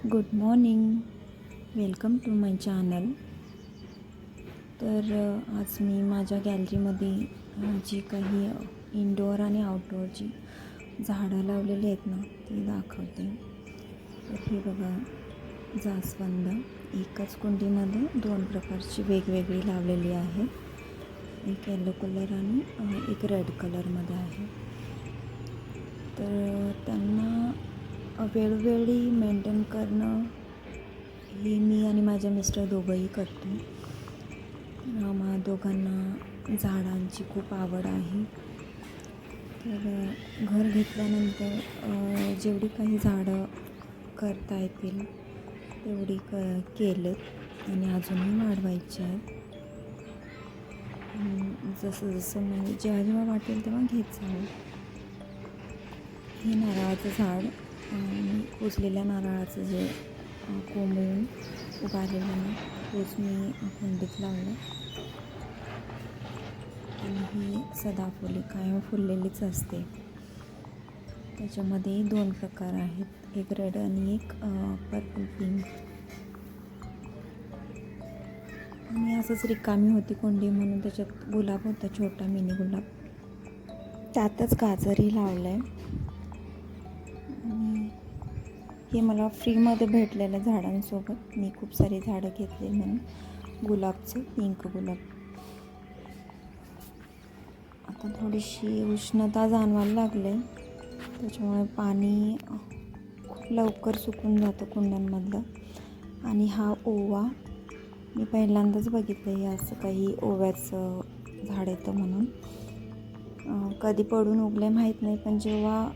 Good morning. Welcome to my channel. तर आज मी माझ्या गॅलरीमध्ये जी काही इनडोअर आणि आउटडोअरची झाडं लावलेली आहेत ना ती दाखवते. तर हे बघा, जास्वंद एकाच कुंडीमध्ये 2 प्रकारची वेगवेगळी लावलेली आहे. एक येलो कलर आणि एक रेड कलरमध्ये आहे. तर त्यांना वेळोवेळी मेंटेन करणं हे मी आणि माझे मिस्टर दोघंही करतो. आम्हा दोघांना झाडांची खूप आवड आहे. तर घर घेतल्यानंतर जेवढी काही झाडं करता येतील तेवढी केलेत आणि अजूनही वाढवायची आहेत. जसं जसं म्हणजे जेव्हा जेव्हा वाटेल तेव्हा घेत जाऊ. हे नारळाचं झाड, कुजलेल्या नारळाचं जे कोंबून उभारलेलं ना तोच मी कुंडीत लावलं. आणि ही सदाफुली कायम फुललेलीच असते. त्याच्यामध्ये 2 प्रकार आहेत, एक रेड आणि एक पर्पल पिंक. आणि असंच रिकामी होती कुंडी म्हणून त्याच्यात गुलाब होता, छोटा मिनी गुलाब. त्यातच गाजरही लावलं आहे. आणि हे मला फ्रीमध्ये भेटलेलं झाडांसोबत. मी खूप सारी झाडं घेतली म्हणून. गुलाबचं पिंक गुलाब. आता थोडीशी उष्णता जाणवायला लागले, त्याच्यामुळे पाणी खूप लवकर सुकून जातं कुंड्यांमधलं. आणि हा ओवा मी पहिल्यांदाच बघितलं आहे, असं काही ओव्याचं झाड येतं म्हणून. कधी पडून उगले माहीत नाही, पण जेव्हा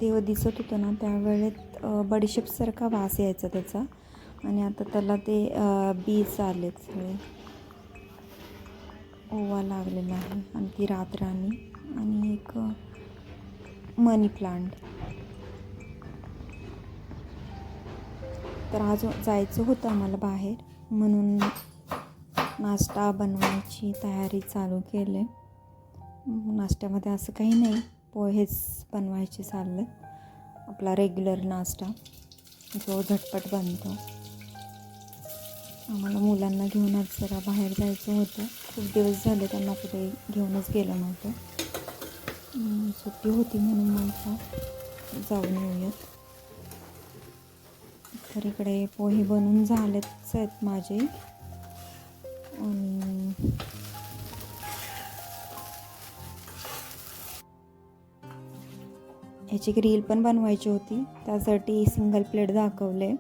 ते दिसत होतं ना त्यावेळेत बडीशेपसारखा वास यायचा त्याचा. आणि आता त्याला ते बीज आलेत सगळे. ओवा लागलेला आहे, आणि ती रातराणी आणि एक मनी प्लांट. तर आज जायचं होतं आम्हाला बाहेर, म्हणून नाश्ता बनवायची तयारी चालू केली. नाश्त्यामध्ये असं काही नाही, पोहेच बनवायचे चालले. आपला रेग्युलर नाश्ता जो झटपट बनतो. आम्हाला मुलांना घेऊन आज जरा बाहेर जायचं होतं. खूप दिवस झाले त्यांना कुठे घेऊनच गेलं नव्हतं. सुट्टी होती म्हणून म्हटलं जाऊन येऊयात. तर इकडे पोहे बनवून झालेच आहेत माझे. आणि याची ग्रिल पण बनवायची होती, त्यासाठी सिंगल प्लेट दाखवले.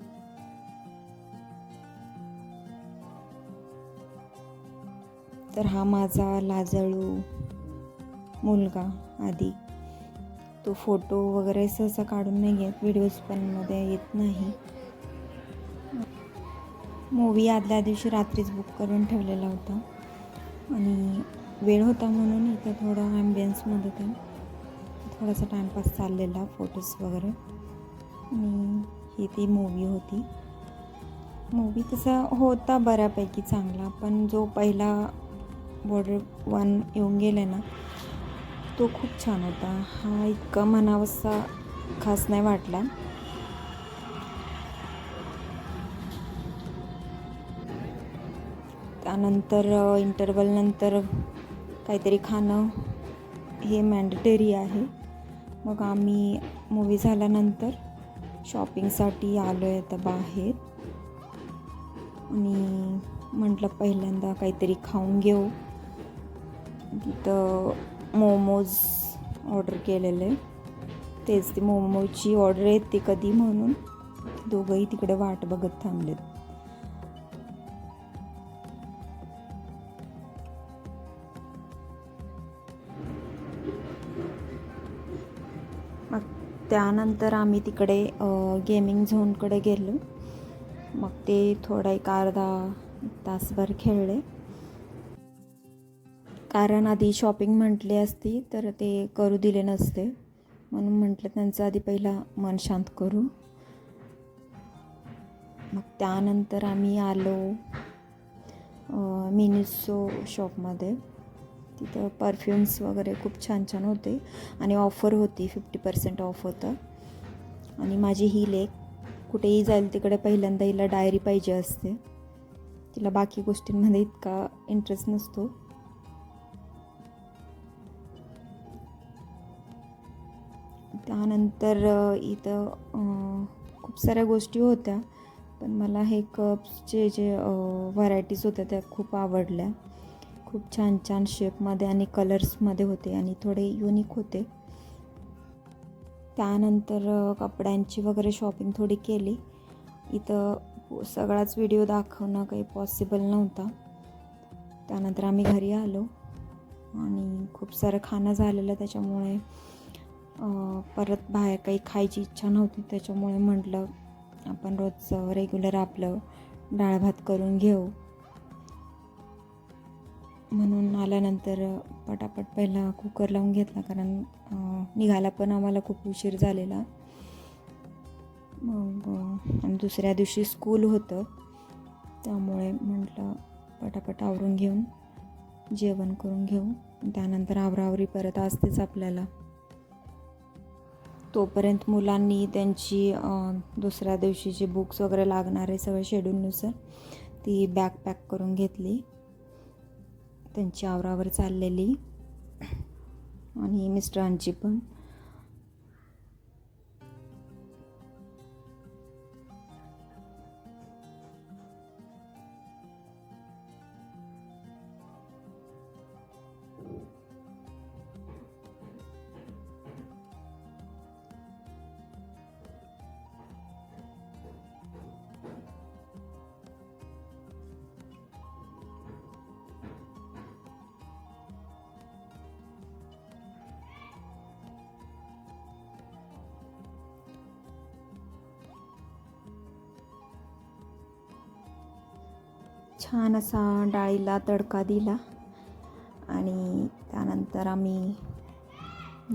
तर हा माझा लाजळू मुलगा आधी. तो फोटो वगैरे सहसा काढून नाही घेत, व्हिडिओज पण मध्ये येत नाही. मूवी आदल्या दिवशी रात्रीच बुक करून ठेवलेला होता, आणि वेळ होता म्हणून इथं थोडं ॲम्बियन्समध्ये ते थोडासा टाईमपास चाललेला, फोटोज वगैरे. आणि ही ती मूवी होती. मूवी तसा होता बऱ्यापैकी चांगला, पण जो पहिला बॉर्डर 1 येऊन गेला ना तो खूप छान होता. हा इतका म्हणावासा खास नाही वाटला. त्यानंतर इंटरवल नंतर काहीतरी खाणं हे मॅन्डेटरी आहे. मग आम्ही मूवी झाल्यानंतर शॉपिंगसाठी आलो आहे आता बाहेर. आणि म्हटलं पहिल्यांदा काहीतरी खाऊन घेऊ. तिथं मोमोज ऑर्डर केलेले. तेच ती मोमोजची ऑर्डर येते कधी म्हणून दोघंही तिकडे वाट बघत थांबलेत. मग त्यानंतर आम्ही तिकडे गेमिंग झोनकडे गेलो. मग ते थोडा एक अर्धा तासभर खेळले, कारण आधी शॉपिंग म्हटली असती तर ते करू दिले नसते. म्हणून म्हटलं त्यांचं आधी पहिला मन शांत करू. मग त्यानंतर आम्ही आलो मिनिसो शॉपमध्ये. तिथं परफ्युम्स वगैरे खूप छान छान होते, आणि ऑफर होती, 50% ऑफ होतं. आणि माझी ही लेक कुठेही जाईल तिकडे पहिल्यांदा हिला डायरी पाहिजे असते. तिला बाकी गोष्टींमध्ये इतका इंटरेस्ट नसतो. त्यानंतर इथं खूप साऱ्या गोष्टी होत्या, पण मला हे कप्सचे जे व्हरायटीज होत्या त्या खूप आवडल्या. खूप छान छान शेपमध्ये आणि कलर्समध्ये होते आणि थोडे युनिक होते. त्यानंतर कपड्यांची वगैरे शॉपिंग थोडी केली. इथं सगळाच व्हिडिओ दाखवणं काही पॉसिबल नव्हता. त्यानंतर आम्ही घरी आलो आणि खूप सारं खाणं झालेलं, त्याच्यामुळे परत बाहेर काही खायची इच्छा नव्हती. त्याच्यामुळे म्हटलं आपण रोज रेग्युलर आपलं डाळ भात करून घेऊ. म्हणून आल्यानंतर पटापट पहिला कुकर लावून घेतला, कारण निघायला पण आम्हाला खूप उशीर झालेला. मग आणि दुसऱ्या दिवशी स्कूल होतं, त्यामुळे म्हटलं पटापट आवरून घेऊन जेवण करून घेऊ. त्यानंतर आवरावरी परत असतेच आपल्याला. तोपर्यंत मुलांनी त्यांची दुसऱ्या दिवशीची बुक्स वगैरे लागणार आहे सगळं शेड्यूलनुसार ती बॅग पॅक करून घेतली. त्यांची आवरावर चाललेली आणि मिस्टरांची पण. छान असा डाळीला तडका दिला आणि त्यानंतर आम्ही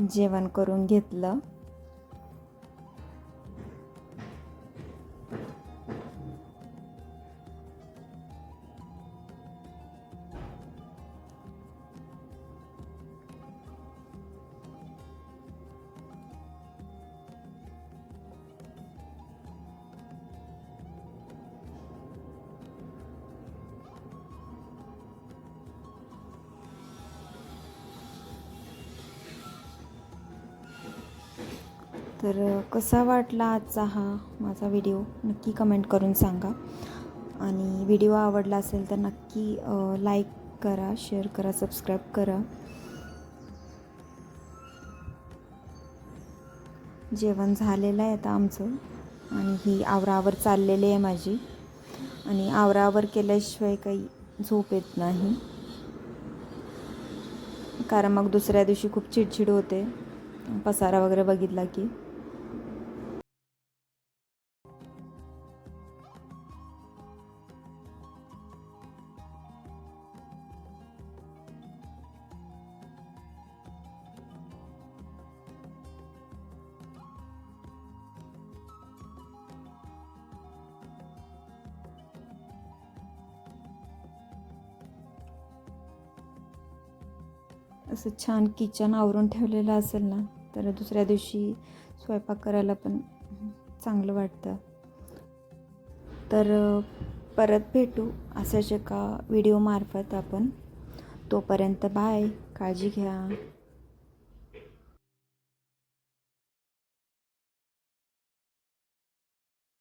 जेवण करून घेतलं. तर कसा वाटला आजचा हा माझा व्हिडिओ नक्की कमेंट करून सांगा. आणि व्हिडिओ आवडला असेल तर नक्की लाईक करा, शेअर करा, सबस्क्राईब करा. जेवण झालेलं आहे आता आमचं आणि ही आवरावर चाललेली आहे माझी. आणि आवरावर केल्याशिवाय काही झोप येत नाही, कारण मग दुसऱ्या दिवशी खूप चिडचिड होते पसारा वगैरे बघितला की. असं छान किचन आवरून ठेवलेलं असेल ना, तर दुसऱ्या दिवशी स्वयंपाक करायला पण चांगलं वाटतं. तर परत भेटू अशाच एका व्हिडिओमार्फत आपण. तोपर्यंत बाय, काळजी घ्या.